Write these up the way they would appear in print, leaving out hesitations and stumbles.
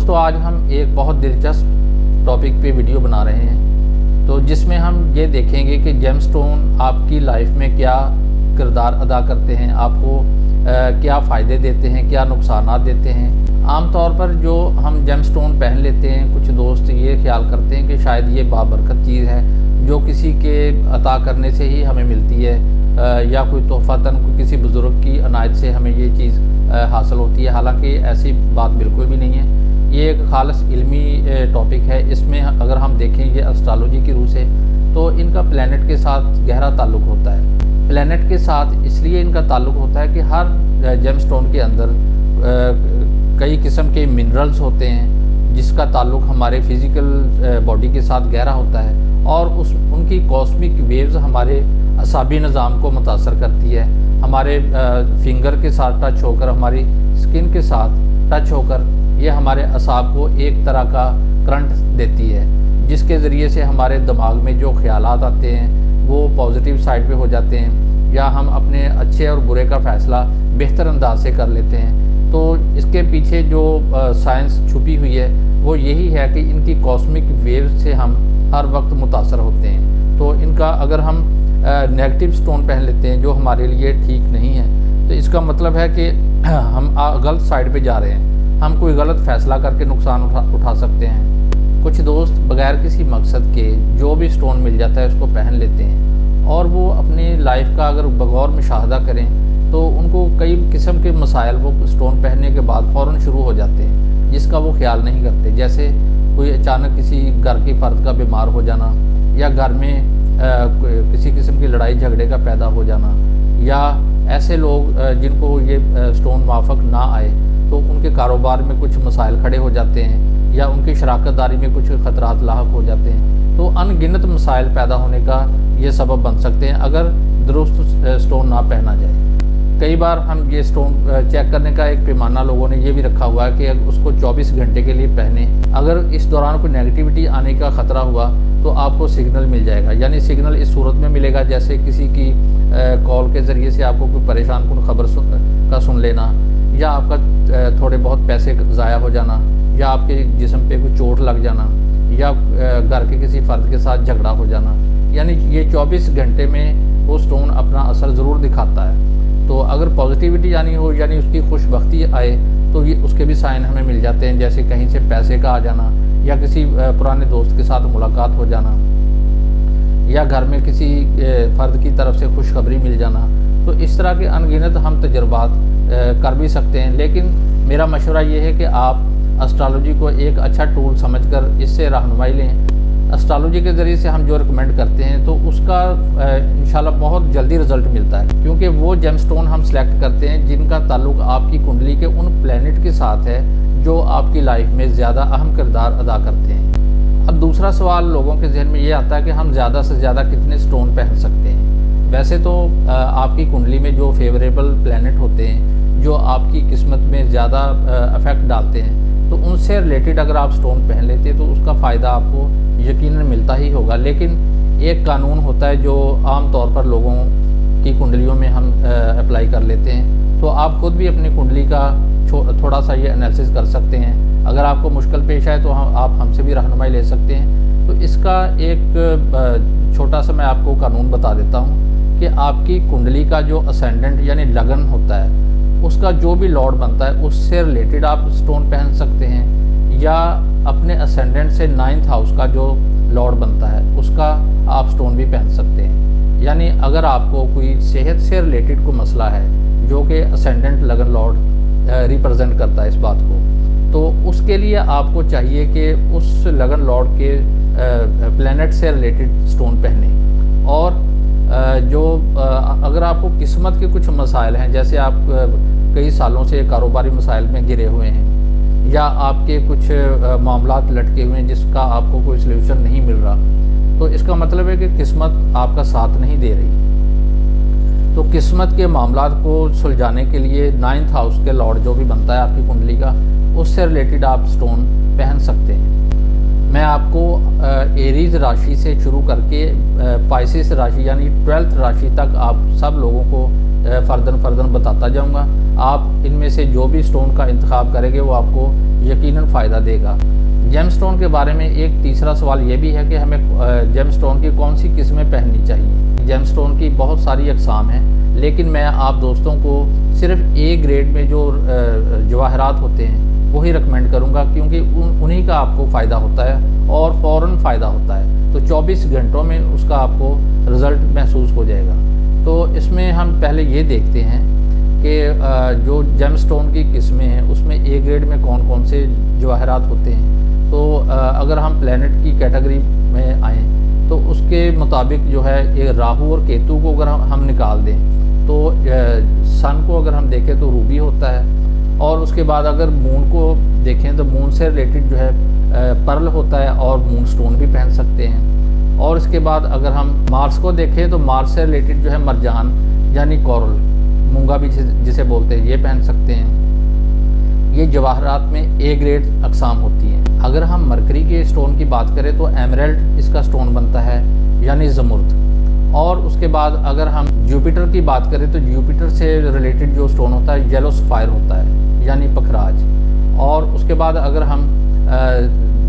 दोस्तों, आज हम एक बहुत दिलचस्प टॉपिक पे वीडियो बना रहे हैं, तो जिसमें हम ये देखेंगे कि जेमस्टोन आपकी लाइफ में क्या किरदार अदा करते हैं, आपको क्या फ़ायदे देते हैं, क्या नुकसानात देते हैं। आमतौर पर जो हम जेमस्टोन पहन लेते हैं, कुछ दोस्त ये ख्याल करते हैं कि शायद ये बाबरकत चीज़ है जो किसी के अता करने से ही हमें मिलती है, या कोई तोहफ़तन कोई किसी बुज़ुर्ग की अनायत से हमें ये चीज़ हासिल होती है। हालांकि ऐसी बात बिल्कुल भी नहीं है। ये एक ख़ालस इल्मी टॉपिक है। इसमें अगर हम देखें ये एस्ट्रोलॉजी की रूह से, तो इनका प्लैनेट के साथ गहरा ताल्लुक़ होता है। प्लैनेट के साथ इसलिए इनका ताल्लुक़ होता है कि हर जेमस्टोन के अंदर कई किस्म के मिनरल्स होते हैं जिसका ताल्लुक़ हमारे फ़िज़िकल बॉडी के साथ गहरा होता है, और उनकी कॉस्मिक वेव्स हमारे असाबी निज़ाम को मुतासर करती है। हमारे फिंगर के साथ टच होकर, हमारी स्किन के साथ टच होकर ये हमारे असाब को एक तरह का करंट देती है, जिसके ज़रिए से हमारे दिमाग में जो ख्यालात आते हैं वो पॉजिटिव साइड पे हो जाते हैं, या हम अपने अच्छे और बुरे का फ़ैसला बेहतर अंदाज से कर लेते हैं। तो इसके पीछे जो साइंस छुपी हुई है वो यही है कि इनकी कॉस्मिक वेव्स से हम हर वक्त मुतासर होते हैं। तो इनका अगर हम नेगेटिव स्टोन पहन लेते हैं जो हमारे लिए ठीक नहीं है, तो इसका मतलब है कि हम गलत साइड पे जा रहे हैं, हम कोई गलत फ़ैसला करके नुकसान उठा सकते हैं। कुछ दोस्त बग़ैर किसी मकसद के जो भी स्टोन मिल जाता है उसको पहन लेते हैं, और वो अपनी लाइफ का अगर बगौर मुशाहदा करें तो उनको कई किस्म के मसाइल वो स्टोन पहनने के बाद फ़ौरन शुरू हो जाते हैं, जिसका वो ख्याल नहीं करते। जैसे कोई अचानक किसी घर की फ़र्द का बीमार हो जाना, या घर में किसी किस्म की लड़ाई झगड़े का पैदा हो जाना, या ऐसे लोग जिनको ये स्टोन माफ़क ना आए तो उनके कारोबार में कुछ मसाइल खड़े हो जाते हैं, या उनकी शराकतदारी में कुछ ख़तरात लाहक हो जाते हैं। तो अनगिनत मसाइल पैदा होने का ये सबब बन सकते हैं अगर दुरुस्त स्टोन ना पहना जाए। कई बार हम ये स्टोन चेक करने का एक पैमाना लोगों ने ये भी रखा हुआ है कि उसको 24 घंटे के लिए पहने। अगर इस दौरान कोई नेगेटिविटी आने का ख़तरा हुआ तो आपको सिग्नल मिल जाएगा। यानी सिग्नल इस सूरत में मिलेगा जैसे किसी की कॉल के ज़रिए से आपको कोई परेशान कुन खबर सुन लेना, या आपका थोड़े बहुत पैसे ज़ाया हो जाना, या आपके जिस्म पे कोई चोट लग जाना, या घर के किसी फ़र्द के साथ झगड़ा हो जाना। यानी ये 24 घंटे में वो स्टोन अपना असर ज़रूर दिखाता है। तो अगर पॉजिटिविटी आनी हो, यानी उसकी खुशबख्ती आए, तो ये उसके भी साइन हमें मिल जाते हैं, जैसे कहीं से पैसे का आ जाना, या किसी पुराने दोस्त के साथ मुलाकात हो जाना, या घर में किसी फ़र्द की तरफ से खुशखबरी मिल जाना। तो इस तरह के अनगिनत हम तजुर्बात कर भी सकते हैं। लेकिन मेरा मशवरा ये है कि आप एस्ट्रोलॉजी को एक अच्छा टूल समझकर इससे रहनुमाई लें। एस्ट्रोलॉजी के ज़रिए से हम जो रिकमेंड करते हैं तो उसका इंशाल्लाह बहुत जल्दी रिज़ल्ट मिलता है, क्योंकि वो जेमस्टोन हम सेलेक्ट करते हैं जिनका ताल्लुक़ आपकी कुंडली के उन प्लैनेट के साथ है जो आपकी लाइफ में ज़्यादा अहम किरदार अदा करते हैं। अब दूसरा सवाल लोगों के जहन में ये आता है कि हम ज़्यादा से ज़्यादा कितने स्टोन पहन सकते हैं। वैसे तो आपकी कुंडली में जो फेवरेबल प्लैनेट होते हैं, जो आपकी किस्मत में ज़्यादा अफेक्ट डालते हैं, तो उनसे रिलेटेड अगर आप स्टोन पहन लेते हैं तो उसका फ़ायदा आपको यकीनन मिलता ही होगा। लेकिन एक कानून होता है जो आम तौर पर लोगों की कुंडलियों में हम अप्लाई कर लेते हैं। तो आप खुद भी अपनी कुंडली का थोड़ा सा ये एनालिसिस कर सकते हैं। अगर आपको मुश्किल पेश आए तो आप हमसे भी रहनुमाई ले सकते हैं। तो इसका एक छोटा सा मैं आपको कानून बता देता हूँ कि आपकी कुंडली का जो असेंडेंट यानी लगन होता है, उसका जो भी लॉर्ड बनता है उससे रिलेटेड आप स्टोन पहन सकते हैं, या अपने असेंडेंट से 9th हाउस का जो लॉर्ड बनता है उसका आप स्टोन भी पहन सकते हैं। यानी अगर आपको कोई सेहत से रिलेटेड कोई मसला है जो कि असेंडेंट लगन लॉर्ड रिप्रेजेंट करता है इस बात को, तो उसके लिए आपको चाहिए कि उस लगन लॉर्ड के प्लैनेट से रिलेटेड स्टोन पहने। और जो अगर आपको किस्मत के कुछ मसाइल हैं, जैसे आप कई सालों से कारोबारी मसाइल में घिरे हुए हैं, या आपके कुछ मामलात लटके हुए हैं जिसका आपको कोई सल्यूशन नहीं मिल रहा, तो इसका मतलब है कि किस्मत आपका साथ नहीं दे रही। तो किस्मत के मामलात को सुलझाने के लिए 9th हाउस के लॉर्ड जो भी बनता है आपकी कुंडली का, उससे रिलेटेड आप स्टोन पहन सकते हैं। मैं आपको एरीज राशि से शुरू करके पाइसिस राशि यानी 12th राशि तक आप सब लोगों को फ़र्दन बताता जाऊंगा। आप इनमें से जो भी स्टोन का इंतखाब करेंगे वो आपको यकीनन फ़ायदा देगा। जेमस्टोन के बारे में एक तीसरा सवाल ये भी है कि हमें जेमस्टोन की कौन सी किस्में पहननी चाहिए। जेमस्टोन की बहुत सारी अक़साम हैं, लेकिन मैं आप दोस्तों को सिर्फ ए ग्रेड में जो जवाहरात होते हैं वही रिकमेंड करूंगा, क्योंकि उन्हीं का आपको फ़ायदा होता है और फ़ौरन फ़ायदा होता है। तो 24 घंटों में उसका आपको रिज़ल्ट महसूस हो जाएगा। तो इसमें हम पहले ये देखते हैं कि जो जेमस्टोन की किस्में हैं उसमें ए ग्रेड में कौन कौन से जवाहरात होते हैं। तो अगर हम प्लैनेट की कैटेगरी में आएँ तो उसके मुताबिक जो है ये राहु और केतु को अगर हम निकाल दें तो सन को अगर हम देखें तो रूबी होता है, और उसके बाद अगर मून को देखें तो मून से रिलेटेड जो है पर्ल होता है और मून स्टोन भी पहन सकते हैं। और इसके बाद अगर हम मार्स को देखें तो मार्स से रिलेटेड जो है मरजान यानी कोरल, मूंगा भी जिसे बोलते हैं, ये पहन सकते हैं। ये जवाहरात में ए ग्रेड अक़साम होती हैं। अगर हम मरकरी के स्टोन की बात करें तो एमरल्ड इसका स्टोन बनता है यानी ज़मुर्द। और उसके बाद अगर हम जुपिटर की बात करें तो जुपिटर से रिलेटेड जो स्टोन होता है येलो सफ़ायर होता है यानी पखराज। और उसके बाद अगर हम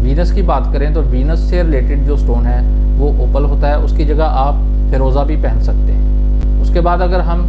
वीनस की बात करें तो वीनस से रिलेटेड जो स्टोन है वो ओपल होता है, उसकी जगह आप फिरोज़ा भी पहन सकते हैं। उसके बाद अगर हम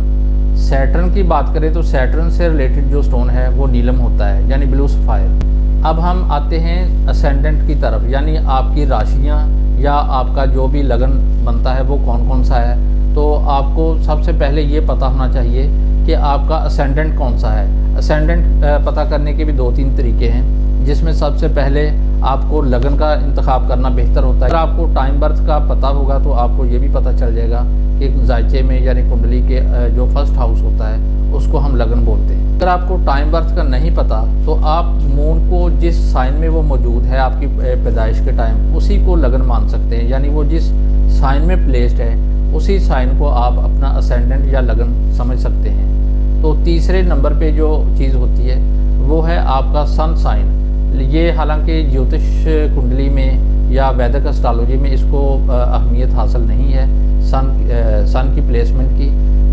सैटर्न की बात करें तो सैटर्न से रिलेटेड जो स्टोन है वो नीलम होता है यानी ब्लू सफ़ायर। अब हम आते हैं असेंडेंट की तरफ, यानी आपकी राशियाँ या आपका जो भी लगन बनता है वो कौन कौन सा है। तो आपको सबसे पहले ये पता होना चाहिए कि आपका असेंडेंट कौन सा है। असेंडेंट पता करने के भी 2-3 तरीके हैं, जिसमें सबसे पहले आपको लगन का इंतखाब करना बेहतर होता है। अगर आपको टाइम बर्थ का पता होगा तो आपको ये भी पता चल जाएगा कि जायचे में यानी कुंडली के जो फर्स्ट हाउस होता है उसको हम लगन बोलते हैं। अगर आपको टाइम बर्थ का नहीं पता तो आप मून को जिस साइन में वो मौजूद है आपकी पैदाइश के टाइम उसी को लगन मान सकते हैं, यानी वो जिस साइन में प्लेस्ड है उसी साइन को आप अपना असेंडेंट या लगन समझ सकते हैं। तो तीसरे नंबर पे जो चीज़ होती है वो है आपका सन साइन। ये हालांकि ज्योतिष कुंडली में या वैदिक एस्ट्रोलॉजी में इसको अहमियत हासिल नहीं है सन की प्लेसमेंट की,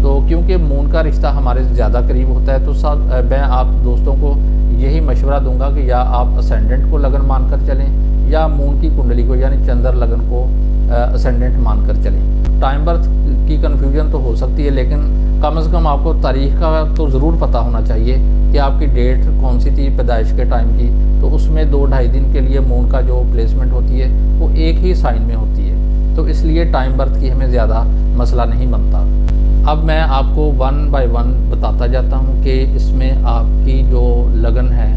तो क्योंकि मून का रिश्ता हमारे ज़्यादा करीब होता है। तो मैं आप दोस्तों को यही मशवरा दूंगा कि या आप असेंडेंट को लगन मानकर चलें या मून की कुंडली को यानी चंद्र लगन को असेंडेंट मानकर चलें। टाइम बर्थ की कन्फ्यूजन तो हो सकती है, लेकिन कम से कम आपको तारीख का तो ज़रूर पता होना चाहिए कि आपकी डेट कौन सी थी पैदाइश के टाइम की। तो उसमें 2-2.5 दिन के लिए मून का जो प्लेसमेंट होती है वो एक ही साइन में होती है, तो इसलिए टाइम बर्थ की हमें ज़्यादा मसला नहीं बनता। अब मैं आपको 1 बाय 1 बताता जाता हूँ कि इसमें आपकी जो लगन है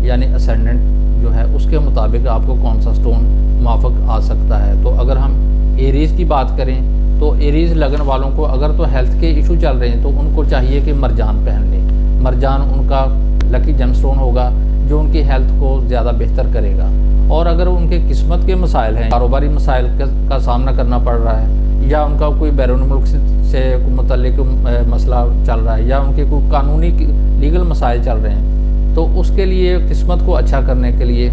यानी असेंडेंट जो है उसके मुताबिक आपको कौन सा स्टोन मुआफ़िक आ सकता है। तो अगर हम एरीज़ की बात करें तो एरीज़ लगन वालों को अगर तो हेल्थ के इशू चल रहे हैं तो उनको चाहिए कि मरजान पहन लें। मरजान उनका लकी जेमस्टोन होगा जो उनकी हेल्थ को ज़्यादा बेहतर करेगा। और अगर उनके किस्मत के मसाइल हैं, कारोबारी मसाइल का सामना करना पड़ रहा है या उनका कोई बैरून मुल्क से मुतल्लिक मसला चल रहा है या उनके कोई कानूनी लीगल मसाइल चल रहे हैं, तो उसके लिए किस्मत को अच्छा करने के लिए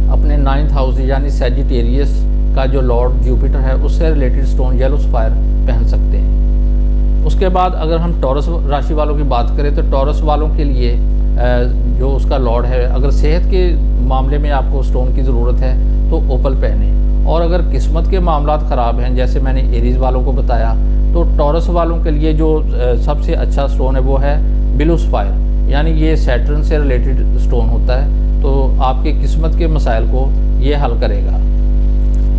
अपने 9th हाउस यानी सैजिटेरियस का जो लॉर्ड जुपिटर है उससे रिलेटेड स्टोन येलो सफ़ायर पहन सकते हैं। उसके बाद अगर हम टॉरस राशि वालों की बात करें तो टॉरस वालों के लिए जो उसका लॉर्ड है, अगर सेहत के मामले में आपको स्टोन की ज़रूरत है तो ओपल पहने, और अगर किस्मत के मामलात ख़राब हैं जैसे मैंने एरीज़ वालों को बताया तो टॉरस वालों के लिए जो सबसे अच्छा स्टोन है वो है ब्लू सफ़ायर, यानी ये सैटर्न से रिलेटेड स्टोन होता है, तो आपके किस्मत के मसाइल को ये हल करेगा।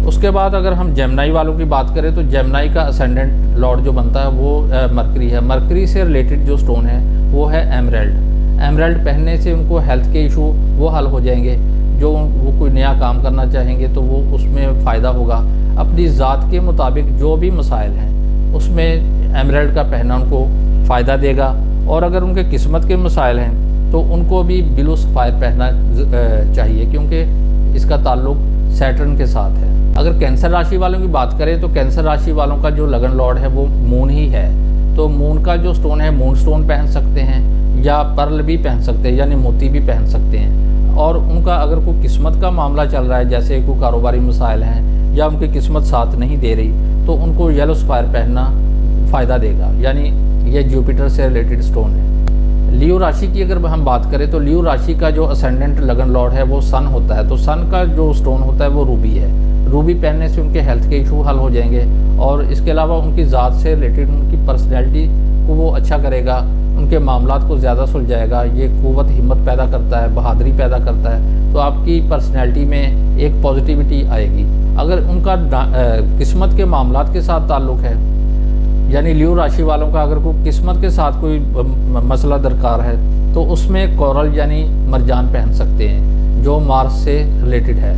उसके बाद अगर हम जेमिनी वालों की बात करें तो जेमिनी का असेंडेंट लॉर्ड जो बनता है वो मरकरी है। मरकरी से रिलेटेड जो स्टोन है वो है एमरल्ड। एमरल्ड पहनने से उनको हेल्थ के इशू वो हल हो जाएंगे, जो वो कोई नया काम करना चाहेंगे तो वो उसमें फ़ायदा होगा। अपनी ज़ात के मुताबिक जो भी मसाइल हैं उसमें एमरल्ड का पहनना उनको फ़ायदा देगा। और अगर उनके किस्मत के मसाइल हैं तो उनको भी ब्लू सफ़ायर पहनना चाहिए, क्योंकि इसका ताल्लुक़ सैटर्न के साथ है। अगर कैंसर राशि वालों की बात करें तो कैंसर राशि वालों का जो लगन लॉर्ड है वो मून ही है, तो मून का जो स्टोन है मून स्टोन पहन सकते हैं या पर्ल भी पहन सकते हैं यानी मोती भी पहन सकते हैं। और उनका अगर कोई किस्मत का मामला चल रहा है जैसे कोई कारोबारी मसाइल हैं या उनकी किस्मत साथ नहीं दे रही तो उनको येलो सफ़ायर पहनना फ़ायदा देगा, यानी ये जुपिटर से रिलेटेड स्टोन है। लियो राशि की अगर हम बात करें तो लियो राशि का जो असेंडेंट लगन लॉर्ड है वो सन होता है। तो सन का जो स्टोन होता है वो रूबी है। रूबी पहनने से उनके हेल्थ के इशू हल हो जाएंगे और इसके अलावा उनकी ज़ात से रिलेटेड उनकी पर्सनैलिटी को वो अच्छा करेगा, उनके मामलात को ज़्यादा सुलझाएगा। ये क़ुव्वत हिम्मत पैदा करता है, बहादुरी पैदा करता है। तो आपकी पर्सनैलिटी में एक पॉजिटिविटी आएगी। अगर उनका किस्मत के मामलात के साथ ताल्लुक़ है, यानी लियो राशि वालों का अगर कोई किस्मत के साथ कोई मसला दरकार है तो उसमें कोरल यानी मरजान पहन सकते हैं जो मार्स से रिलेटेड है।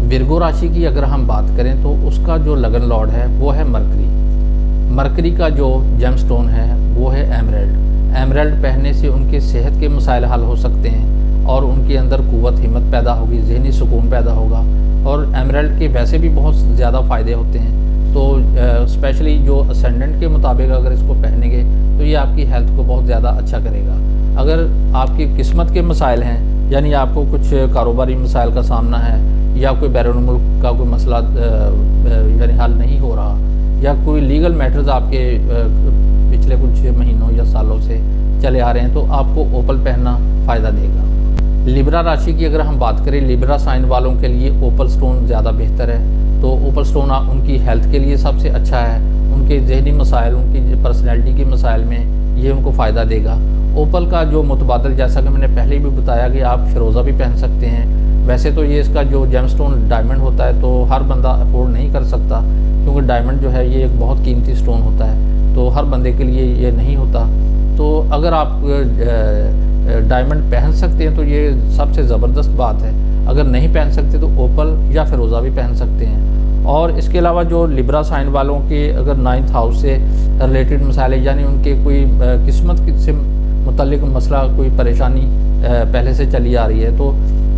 विर्गो राशि की अगर हम बात करें तो उसका जो लगन लॉर्ड है वो है मरकरी। मरकरी का जो जेमस्टोन है वो है एमरल्ड। एमरल्ड पहनने से उनके सेहत के मसाइल हल हो सकते हैं और उनके अंदर क़ुव्वत हिम्मत पैदा होगी, ज़हनी सुकून पैदा होगा। और एमरल्ड के वैसे भी बहुत ज़्यादा फ़ायदे होते हैं। तो स्पेशली जो असेंडेंट के मुताबिक अगर इसको पहनेंगे तो ये आपकी हेल्थ को बहुत ज़्यादा अच्छा करेगा। अगर आपकी किस्मत के मसाइल हैं, यानी आपको कुछ कारोबारी मसाइल का सामना है या कोई बैरून मुल्क का कोई मसला यानी हल नहीं हो रहा, या कोई लीगल मैटर्स आपके पिछले कुछ महीनों या सालों से चले आ रहे हैं, तो आपको ओपल पहनना फ़ायदा देगा। लिब्रा राशि की अगर हम बात करें, लिब्रा साइन वालों के लिए ओपल स्टोन ज़्यादा बेहतर है। तो ओपल स्टोन उनकी हेल्थ के लिए सबसे अच्छा है। उनके जहनी मसाइल, उनकी पर्सनैलिटी के मसाइल में ये उनको फ़ायदा देगा। ओपल का जो मुतबादल, जैसा कि मैंने पहले भी बताया कि आप फ़िरोज़ा भी पहन सकते हैं। वैसे तो ये इसका जो जेमस्टोन डायमंड होता है तो हर बंदा अफोर्ड नहीं कर सकता, क्योंकि डायमंड जो है ये एक बहुत कीमती स्टोन होता है, तो हर बंदे के लिए ये नहीं होता। तो अगर आप डायमंड पहन सकते हैं तो ये सबसे ज़बरदस्त बात है। अगर नहीं पहन सकते तो ओपल या फ़िरोज़ा भी पहन सकते हैं। और इसके अलावा जो लिब्रा साइन वालों के अगर 9th हाउस से रिलेटेड मसाले, यानी उनके कोई किस्मत से मुतल्लिक मसला, कोई परेशानी पहले से चली आ रही है, तो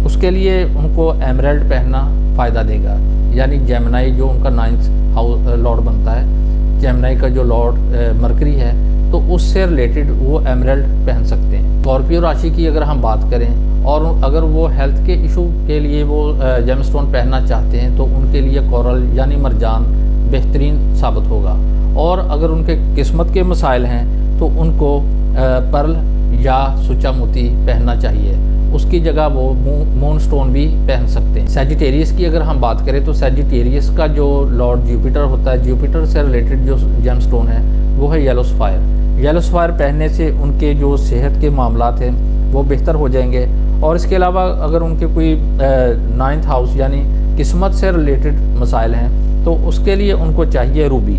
उसके लिए उनको एमरल्ड पहनना फ़ायदा देगा। यानी जेमिनाई जो उनका 9th हाउस लॉर्ड बनता है, जेमिनाई का जो लॉर्ड मरकरी है, तो उससे रिलेटेड वो एमरल्ड पहन सकते हैं। स्कॉर्पियो राशि की अगर हम बात करें और अगर वो हेल्थ के इशू के लिए वो जेमस्टोन पहनना चाहते हैं तो उनके लिए कोरल यानी मरजान बेहतरीन साबित होगा। और अगर उनके किस्मत के मसाइल हैं तो उनको पर्ल या सुचा मोती पहनना चाहिए। उसकी जगह वो मून स्टोन भी पहन सकते हैं। सैजिटेरियस की अगर हम बात करें तो सैजिटेरियस का जो लॉर्ड जुपिटर होता है, जुपिटर से रिलेटेड जो जेमस्टोन है वो है येलो सफ़ायर। येलो सफ़ायर पहनने से उनके जो सेहत के मामलात हैं वो बेहतर हो जाएंगे। और इसके अलावा अगर उनके कोई 9th हाउस यानी किस्मत से रिलेटेड मसाइल हैं तो उसके लिए उनको चाहिए रूबी।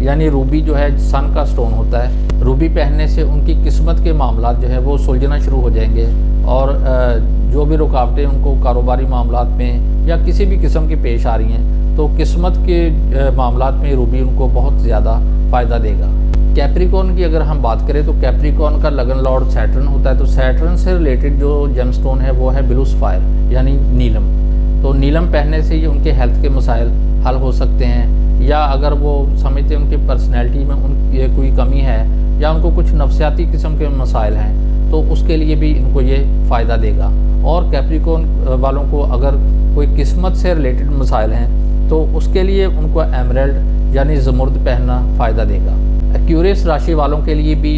यानी रूबी जो है सन का स्टोन होता है। रूबी पहनने से उनकी किस्मत के मामलात जो है वो सुलझना शुरू हो जाएंगे और जो भी रुकावटें उनको कारोबारी मामलात में या किसी भी किस्म की पेश आ रही हैं तो किस्मत के मामलात में रूबी उनको बहुत ज़्यादा फ़ायदा देगा। कैप्रिकॉर्न की अगर हम बात करें तो कैप्रिकॉर्न का लगन लॉर्ड सैटर्न होता है। तो सैटर्न से रिलेटेड जो जेमस्टोन है वो है ब्लू सफ़ायर यानी नीलम। तो नीलम पहनने से ये उनके हेल्थ के मसाइल हल हो सकते हैं, या अगर वो समझते हैं उनकी पर्सनैलिटी में उनकी कोई कमी है या उनको कुछ नफसियाती किस्म के मसाइल हैं तो उसके लिए भी इनको ये फ़ायदा देगा। और कैप्रिकॉर्न वालों को अगर कोई किस्मत से रिलेटेड मसाइल हैं तो उसके लिए उनको एमरल्ड यानी ज़मुर्द पहनना फ़ायदा देगा। एक्यूरियस राशि वालों के लिए भी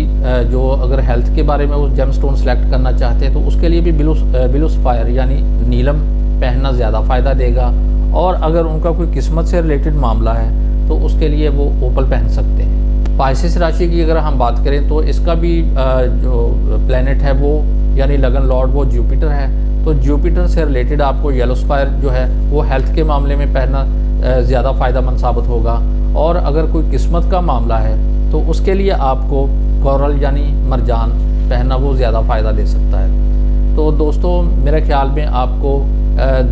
जो अगर हेल्थ के बारे में वो जेमस्टोन सेलेक्ट करना चाहते हैं तो उसके लिए भी ब्लू सफ़ायर यानी नीलम पहनना ज़्यादा फ़ायदा देगा। और अगर उनका कोई किस्मत से रिलेटेड मामला है तो उसके लिए वो ओपल पहन सकते हैं। पाइसेस राशि की अगर हम बात करें तो इसका भी जो प्लैनेट है वो यानी लगन लॉर्ड वो जुपिटर है। तो जुपिटर से रिलेटेड आपको येलो सफ़ायर जो है वो हेल्थ के मामले में पहनना ज़्यादा फ़ायदेमंद साबित होगा। और अगर कोई किस्मत का मामला है तो उसके लिए आपको कोरल यानी मरजान पहनना वो ज़्यादा फ़ायदा दे सकता है। तो दोस्तों मेरे ख्याल में आपको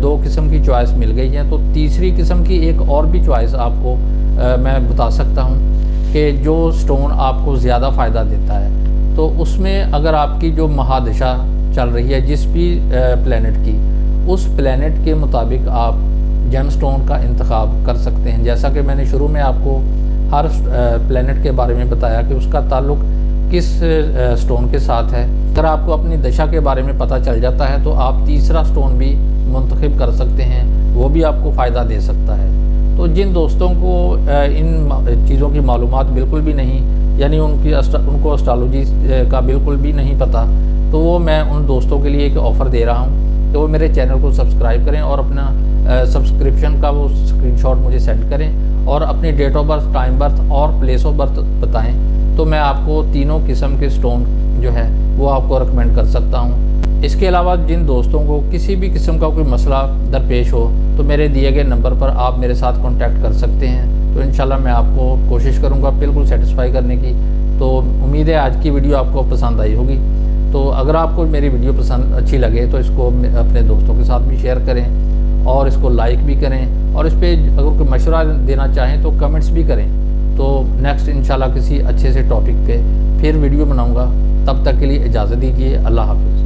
2 किस्म की चॉइस मिल गई है। तो तीसरी किस्म की एक और भी चॉइस आपको मैं बता सकता हूँ कि जो स्टोन आपको ज़्यादा फ़ायदा देता है। तो उसमें अगर आपकी जो महादशा चल रही है जिस भी प्लैनेट की, उस प्लैनेट के मुताबिक आप जेमस्टोन का इंतखाब कर सकते हैं। जैसा कि मैंने शुरू में आपको हर प्लैनेट के बारे में बताया कि उसका ताल्लुक़ किस स्टोन के साथ है। अगर आपको अपनी दशा के बारे में पता चल जाता है तो आप तीसरा स्टोन भी मुंतखब कर सकते हैं, वो भी आपको फ़ायदा दे सकता है। तो जिन दोस्तों को इन चीज़ों की मालूमात बिल्कुल भी नहीं यानी उनको एस्ट्रोलॉजी का बिल्कुल भी नहीं पता, तो वो मैं उन दोस्तों के लिए एक ऑफ़र दे रहा हूँ कि वो मेरे चैनल को सब्सक्राइब करें और अपना सब्सक्रिप्शन का वो स्क्रीनशॉट मुझे सेंड करें और अपनी date of birth, time birth और प्लेस ऑफ बर्थ बताएं, तो मैं आपको तीनों किस्म के स्टोन जो है वो आपको रिकमेंड कर सकता हूँ। इसके अलावा जिन दोस्तों को किसी भी किस्म का कोई मसला दरपेश हो तो मेरे दिए गए नंबर पर आप मेरे साथ कांटेक्ट कर सकते हैं। तो इंशाल्लाह मैं आपको कोशिश करूँगा बिल्कुल सेटिस्फाई करने की। तो उम्मीद है आज की वीडियो आपको पसंद आई होगी। तो अगर आपको मेरी वीडियो पसंद अच्छी लगे तो इसको अपने दोस्तों के साथ भी शेयर करें और इसको लाइक भी करें, और इस पर अगर कोई मशवरा देना चाहें तो कमेंट्स भी करें। तो नेक्स्ट इंशाल्लाह किसी अच्छे से टॉपिक पे फिर वीडियो बनाऊंगा। तब तक के लिए इजाज़त दीजिए। अल्लाह हाफ़िज़।